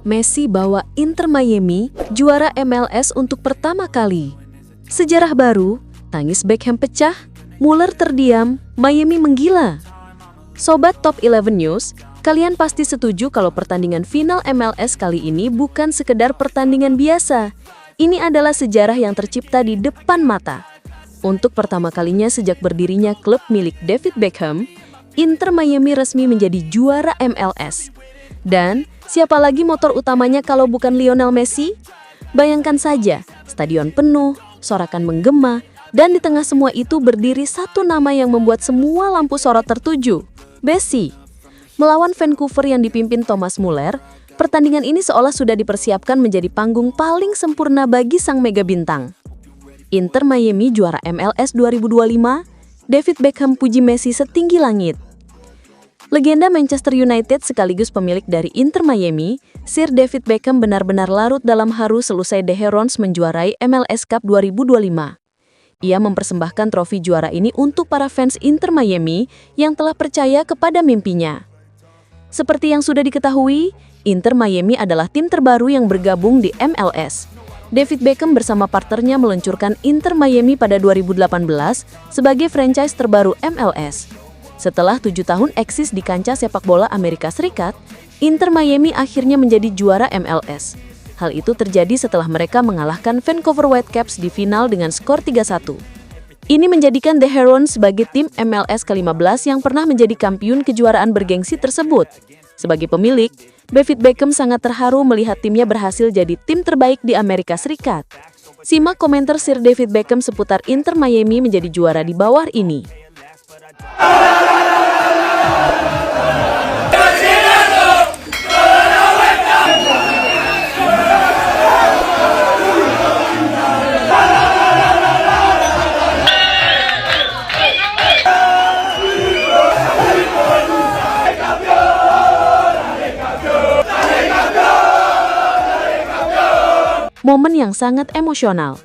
Messi bawa Inter Miami juara MLS untuk pertama kali. Sejarah baru, tangis Beckham pecah, Muller terdiam, Miami menggila. Sobat Top 11 News, kalian pasti setuju kalau pertandingan final MLS kali ini bukan sekedar pertandingan biasa. Ini adalah sejarah yang tercipta di depan mata. Untuk pertama kalinya sejak berdirinya klub milik David Beckham, Inter Miami resmi menjadi juara MLS. Dan siapa lagi motor utamanya kalau bukan Lionel Messi? Bayangkan saja, stadion penuh, sorakan menggema, dan di tengah semua itu berdiri satu nama yang membuat semua lampu sorot tertuju, Messi. Melawan Vancouver yang dipimpin Thomas Muller, pertandingan ini seolah sudah dipersiapkan menjadi panggung paling sempurna bagi sang mega bintang. Inter Miami juara MLS 2025, David Beckham puji Messi setinggi langit. Legenda Manchester United sekaligus pemilik dari Inter Miami, Sir David Beckham benar-benar larut dalam haru selesai The Herons menjuarai MLS Cup 2025. Ia mempersembahkan trofi juara ini untuk para fans Inter Miami yang telah percaya kepada mimpinya. Seperti yang sudah diketahui, Inter Miami adalah tim terbaru yang bergabung di MLS. David Beckham bersama partnernya meluncurkan Inter Miami pada 2018 sebagai franchise terbaru MLS. Setelah 7 tahun eksis di kancah sepak bola Amerika Serikat, Inter Miami akhirnya menjadi juara MLS. Hal itu terjadi setelah mereka mengalahkan Vancouver Whitecaps di final dengan skor 3-1. Ini menjadikan The Herons sebagai tim MLS ke-15 yang pernah menjadi kampiun kejuaraan bergengsi tersebut. Sebagai pemilik, David Beckham sangat terharu melihat timnya berhasil jadi tim terbaik di Amerika Serikat. Simak komentar Sir David Beckham seputar Inter Miami menjadi juara di bawah ini. Momen yang sangat emosional.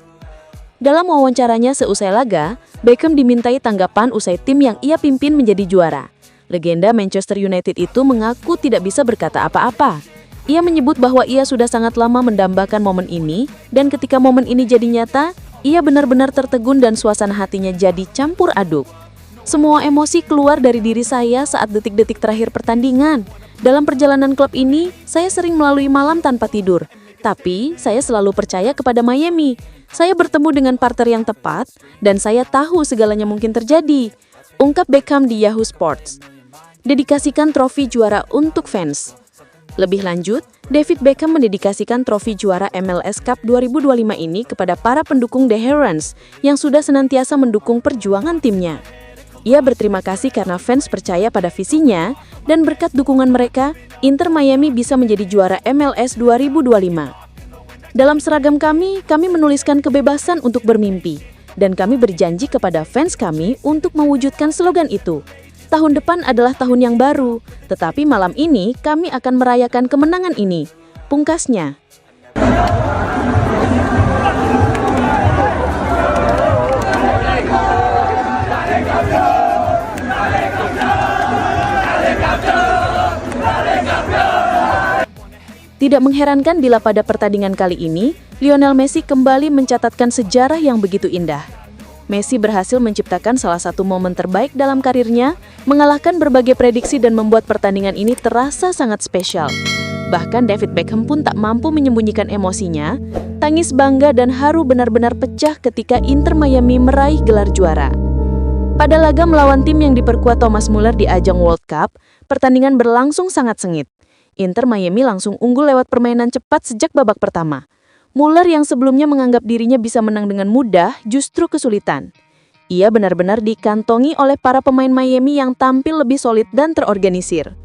Dalam wawancaranya seusai laga, Beckham dimintai tanggapan usai tim yang ia pimpin menjadi juara. Legenda Manchester United itu mengaku tidak bisa berkata apa-apa. Ia menyebut bahwa ia sudah sangat lama mendambakan momen ini, dan ketika momen ini jadi nyata, ia benar-benar tertegun dan suasana hatinya jadi campur aduk. Semua emosi keluar dari diri saya saat detik-detik terakhir pertandingan. Dalam perjalanan klub ini, saya sering melalui malam tanpa tidur. Tapi, saya selalu percaya kepada Miami. Saya bertemu dengan partner yang tepat, dan saya tahu segalanya mungkin terjadi. Ungkap Beckham di Yahoo Sports. Dedikasikan trofi juara untuk fans. Lebih lanjut, David Beckham mendedikasikan trofi juara MLS Cup 2025 ini kepada para pendukung The Herons yang sudah senantiasa mendukung perjuangan timnya. Ia berterima kasih karena fans percaya pada visinya, dan berkat dukungan mereka, Inter Miami bisa menjadi juara MLS 2025. Dalam seragam kami menuliskan kebebasan untuk bermimpi, dan kami berjanji kepada fans kami untuk mewujudkan slogan itu. Tahun depan adalah tahun yang baru, tetapi malam ini kami akan merayakan kemenangan ini, pungkasnya. Tidak mengherankan bila pada pertandingan kali ini, Lionel Messi kembali mencatatkan sejarah yang begitu indah. Messi berhasil menciptakan salah satu momen terbaik dalam karirnya, mengalahkan berbagai prediksi dan membuat pertandingan ini terasa sangat spesial. Bahkan David Beckham pun tak mampu menyembunyikan emosinya, tangis bangga dan haru benar-benar pecah ketika Inter Miami meraih gelar juara. Pada laga melawan tim yang diperkuat Thomas Muller di ajang World Cup, pertandingan berlangsung sangat sengit. Inter Miami langsung unggul lewat permainan cepat sejak babak pertama. Muller yang sebelumnya menganggap dirinya bisa menang dengan mudah, justru kesulitan. Ia benar-benar dikantongi oleh para pemain Miami yang tampil lebih solid dan terorganisir.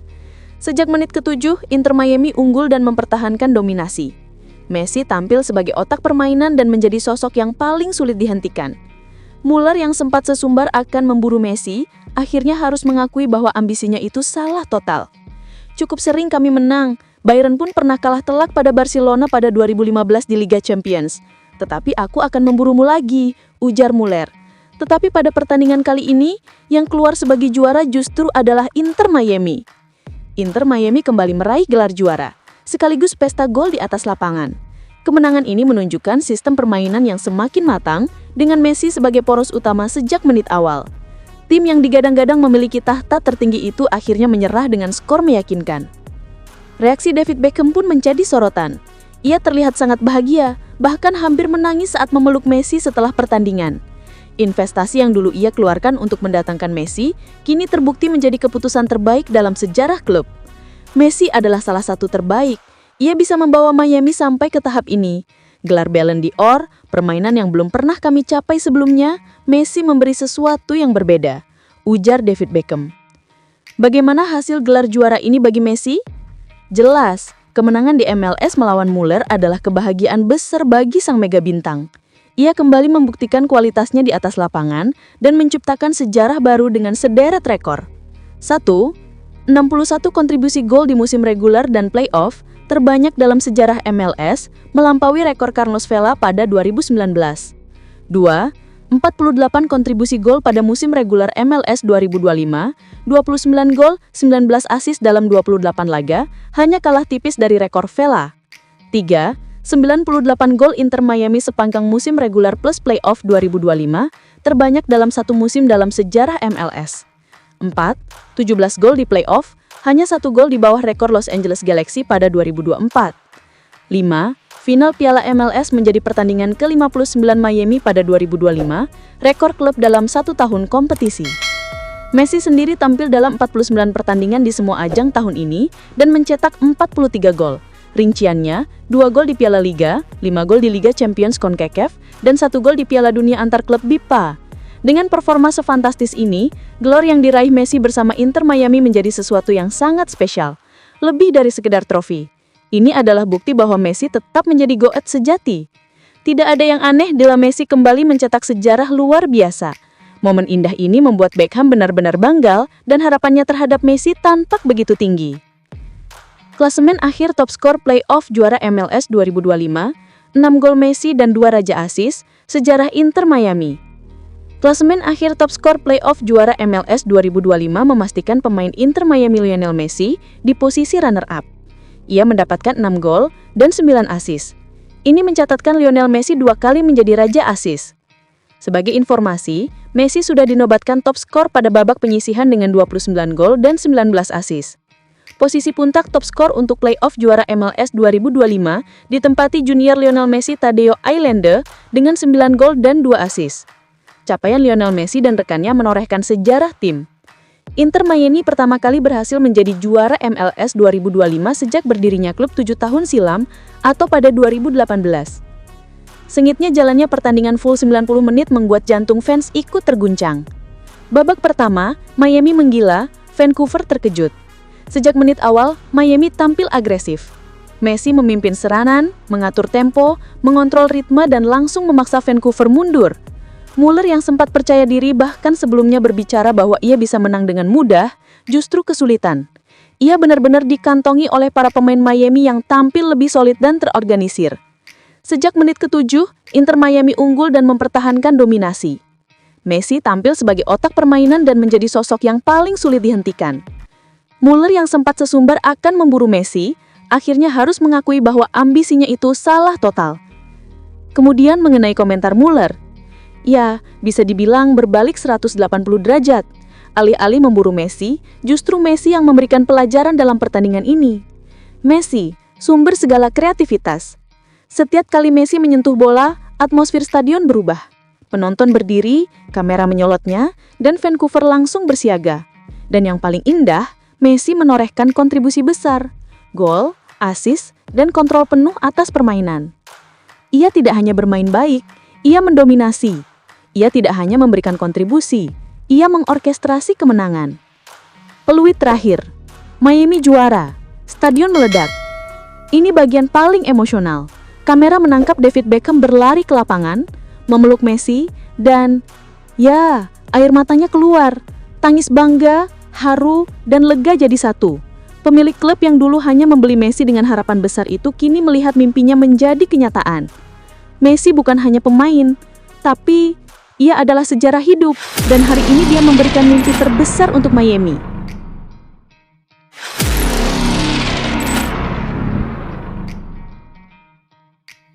Sejak menit ke-7, Inter Miami unggul dan mempertahankan dominasi. Messi tampil sebagai otak permainan dan menjadi sosok yang paling sulit dihentikan. Muller yang sempat sesumbar akan memburu Messi, akhirnya harus mengakui bahwa ambisinya itu salah total. Cukup sering kami menang. Bayern pun pernah kalah telak pada Barcelona pada 2015 di Liga Champions. Tetapi aku akan memburumu lagi, ujar Muller. Tetapi pada pertandingan kali ini, yang keluar sebagai juara justru adalah Inter Miami. Inter Miami kembali meraih gelar juara. sekaligus pesta gol di atas lapangan. Kemenangan ini menunjukkan sistem permainan yang semakin matang dengan Messi sebagai poros utama sejak menit awal. Tim yang digadang-gadang memiliki tahta tertinggi itu akhirnya menyerah dengan skor meyakinkan. Reaksi David Beckham pun menjadi sorotan. Ia terlihat sangat bahagia, bahkan hampir menangis saat memeluk Messi setelah pertandingan. Investasi yang dulu ia keluarkan untuk mendatangkan Messi, kini terbukti menjadi keputusan terbaik dalam sejarah klub. Messi adalah salah satu terbaik. Ia bisa membawa Miami sampai ke tahap ini. Gelar Ballon d'Or, permainan yang belum pernah kami capai sebelumnya, Messi memberi sesuatu yang berbeda, ujar David Beckham. Bagaimana hasil gelar juara ini bagi Messi? Jelas, kemenangan di MLS melawan Muller adalah kebahagiaan besar bagi sang mega bintang. Ia kembali membuktikan kualitasnya di atas lapangan dan menciptakan sejarah baru dengan sederet rekor. 1. 61 kontribusi gol di musim reguler dan playoff, terbanyak dalam sejarah MLS, melampaui rekor Carlos Vela pada 2019. 2. 48 kontribusi gol pada musim reguler MLS 2025, 29 gol, 19 assist dalam 28 laga, hanya kalah tipis dari rekor Vela. 3. 98 gol Inter Miami sepanjang musim reguler plus playoff 2025, terbanyak dalam satu musim dalam sejarah MLS. 4. 17 gol di playoff, hanya 1 gol di bawah rekor Los Angeles Galaxy pada 2024. 5. Final Piala MLS menjadi pertandingan ke-59 Miami pada 2025, rekor klub dalam 1 tahun kompetisi. Messi sendiri tampil dalam 49 pertandingan di semua ajang tahun ini dan mencetak 43 gol. Rinciannya, 2 gol di Piala Liga, 5 gol di Liga Champions CONCACAF, dan 1 gol di Piala Dunia antar klub BIPA. Dengan performa sefantastis ini, gelar yang diraih Messi bersama Inter Miami menjadi sesuatu yang sangat spesial. Lebih dari sekedar trofi. Ini adalah bukti bahwa Messi tetap menjadi goat sejati. Tidak ada yang aneh bila Messi kembali mencetak sejarah luar biasa. Momen indah ini membuat Beckham benar-benar bangga dan harapannya terhadap Messi tampak begitu tinggi. Klasemen akhir top skor playoff juara MLS 2025, 6 gol Messi dan 2 raja assist, sejarah Inter Miami. Klasemen akhir top skor playoff juara MLS 2025 memastikan pemain Inter Miami Lionel Messi di posisi runner-up. Ia mendapatkan 6 gol dan 9 assist. Ini mencatatkan Lionel Messi 2 kali menjadi raja assist. Sebagai informasi, Messi sudah dinobatkan top skor pada babak penyisihan dengan 29 gol dan 19 assist. Posisi puncak top skor untuk playoff juara MLS 2025 ditempati junior Lionel Messi Tadeo Islander dengan 9 gol dan 2 assist. Capaian Lionel Messi dan rekannya menorehkan sejarah tim. Inter Miami pertama kali berhasil menjadi juara MLS 2025 sejak berdirinya klub 7 tahun silam atau pada 2018. Sengitnya jalannya pertandingan full 90 menit membuat jantung fans ikut terguncang. Babak pertama, Miami menggila, Vancouver terkejut. Sejak menit awal, Miami tampil agresif. Messi memimpin serangan, mengatur tempo, mengontrol ritme dan langsung memaksa Vancouver mundur. Muller yang sempat percaya diri bahkan sebelumnya berbicara bahwa ia bisa menang dengan mudah, justru kesulitan. Ia benar-benar dikantongi oleh para pemain Miami yang tampil lebih solid dan terorganisir. Sejak menit ke-7, Inter Miami unggul dan mempertahankan dominasi. Messi tampil sebagai otak permainan dan menjadi sosok yang paling sulit dihentikan. Muller yang sempat sesumbar akan memburu Messi, akhirnya harus mengakui bahwa ambisinya itu salah total. Kemudian mengenai komentar Muller, ya, bisa dibilang berbalik 180 derajat. Alih-alih memburu Messi, justru Messi yang memberikan pelajaran dalam pertandingan ini. Messi, sumber segala kreativitas. Setiap kali Messi menyentuh bola, atmosfer stadion berubah. Penonton berdiri, kamera menyolotnya, dan Vancouver langsung bersiaga. Dan yang paling indah, Messi menorehkan kontribusi besar. Gol, assist, dan kontrol penuh atas permainan. Ia tidak hanya bermain baik, ia mendominasi. Ia tidak hanya memberikan kontribusi, ia mengorkestrasi kemenangan. Peluit terakhir, Miami juara, stadion meledak. Ini bagian paling emosional. Kamera menangkap David Beckham berlari ke lapangan, memeluk Messi, dan ya, air matanya keluar. Tangis bangga, haru, dan lega jadi satu. Pemilik klub yang dulu hanya membeli Messi dengan harapan besar itu kini melihat mimpinya menjadi kenyataan. Messi bukan hanya pemain, tapi ia adalah sejarah hidup, dan hari ini dia memberikan mimpi terbesar untuk Miami.